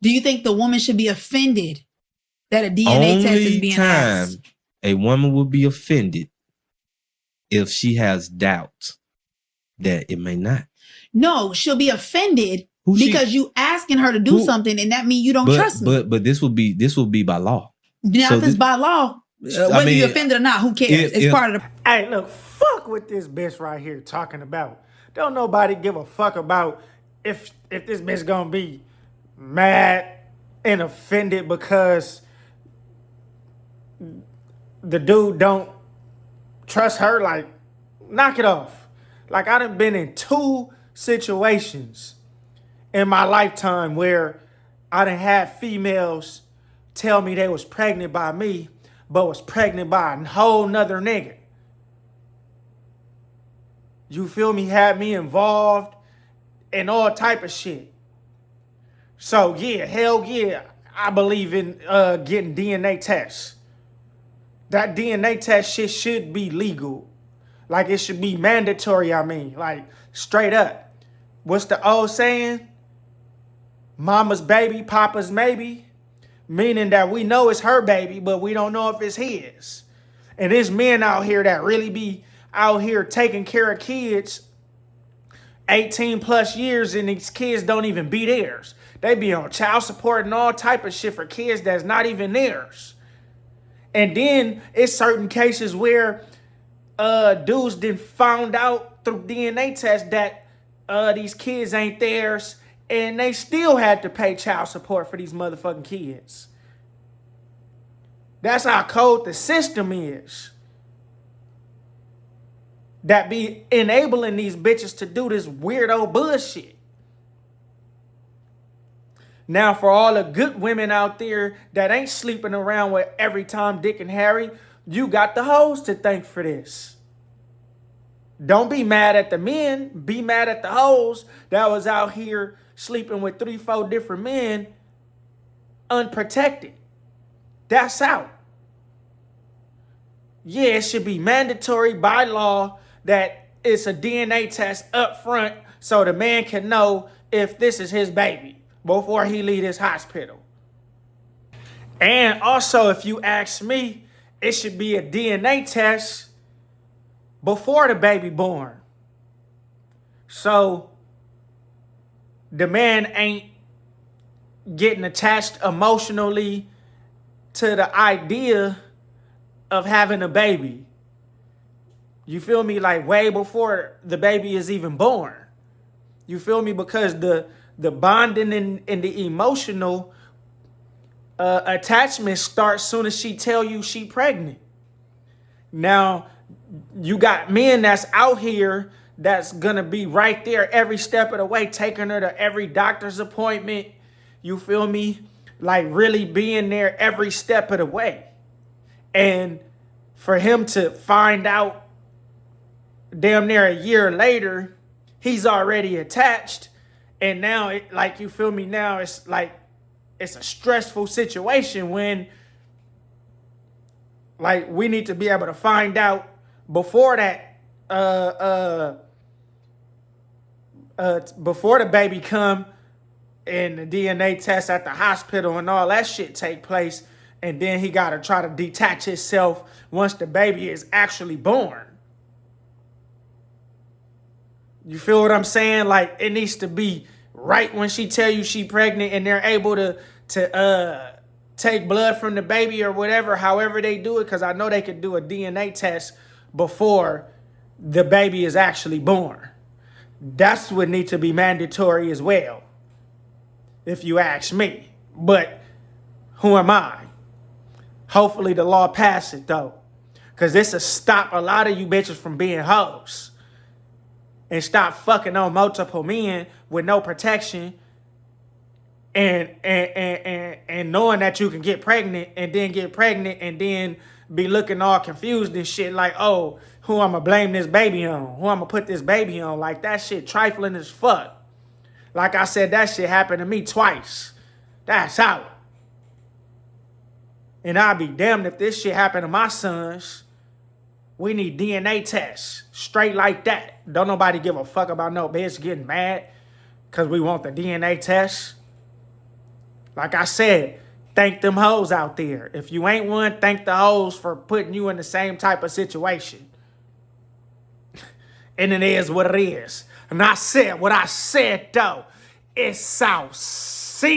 Do you think the woman should be offended that a DNA test is Only being time asked? a woman will be offended if she has doubt that it may not. No, she'll be offended because you asking her to do something, and that means you don't trust me. But this will be by law. Now, if it's by law, whether you're offended or not, who cares? It's part of the. Hey, look, fuck what this bitch right here talking about. Don't nobody give a fuck about if this bitch gonna be mad and offended because the dude don't trust her. Like, knock it off. Like, I done been in 2 situations in my lifetime where I done had females tell me they was pregnant by me, but was pregnant by a whole nother nigga. You feel me? Had me involved in all type of shit. So yeah, hell yeah, I believe in getting DNA tests. That DNA test shit should be legal. Like, it should be mandatory, I mean. Like, straight up. What's the old saying? Mama's baby, papa's maybe. Meaning that we know it's her baby, but we don't know if it's his. And there's men out here that really be out here taking care of kids 18 plus years, and these kids don't even be theirs. They be on child support and all type of shit for kids that's not even theirs. And then it's certain cases where dudes done found out through DNA tests that these kids ain't theirs, and they still had to pay child support for these motherfucking kids. That's how cold the system is. That be enabling these bitches to do this weirdo bullshit. Now, for all the good women out there that ain't sleeping around with every Tom, Dick, and Harry, you got the hoes to thank for this. Don't be mad at the men. Be mad at the hoes that was out here sleeping with 3-4 different men unprotected. That's out. Yeah, it should be mandatory by law that it's a DNA test up front so the man can know if this is his baby before he leave this hospital. And also, if you ask me, it should be a DNA test before the baby born. So the man ain't getting attached emotionally to the idea of having a baby. You feel me? Like, way before the baby is even born. You feel me? Because the bonding and the emotional attachment starts soon as she tell you she pregnant. Now, you got men that's out here that's gonna be right there every step of the way, taking her to every doctor's appointment. You feel me? Like, really being there every step of the way. And for him to find out damn near a year later, he's already attached. And now, you feel me? Now it's like, it's a stressful situation when, like, we need to be able to find out before that, before the baby come and the DNA test at the hospital and all that shit take place. And then he got to try to detach himself once the baby is actually born. You feel what I'm saying? Like, it needs to be right when she tell you she pregnant and they're able to take blood from the baby or whatever, however they do it, because I know they could do a DNA test before the baby is actually born. That's what needs to be mandatory as well, if you ask me. But who am I? Hopefully the law pass it, though, because this will stop a lot of you bitches from being hoes and stop fucking on multiple men with no protection and knowing that you can get pregnant and then be looking all confused and shit like, oh, who I'm gonna blame this baby on? Who I'm gonna put this baby on? Like, that shit trifling as fuck. Like I said, that shit happened to me twice. That's out. And I'd be damned if this shit happened to my sons. We need DNA tests. Straight like that. Don't nobody give a fuck about no bitch getting mad because we want the DNA test. Like I said, thank them hoes out there. If you ain't one, thank the hoes for putting you in the same type of situation. And it is what it is. And I said what I said, though. It's South Central.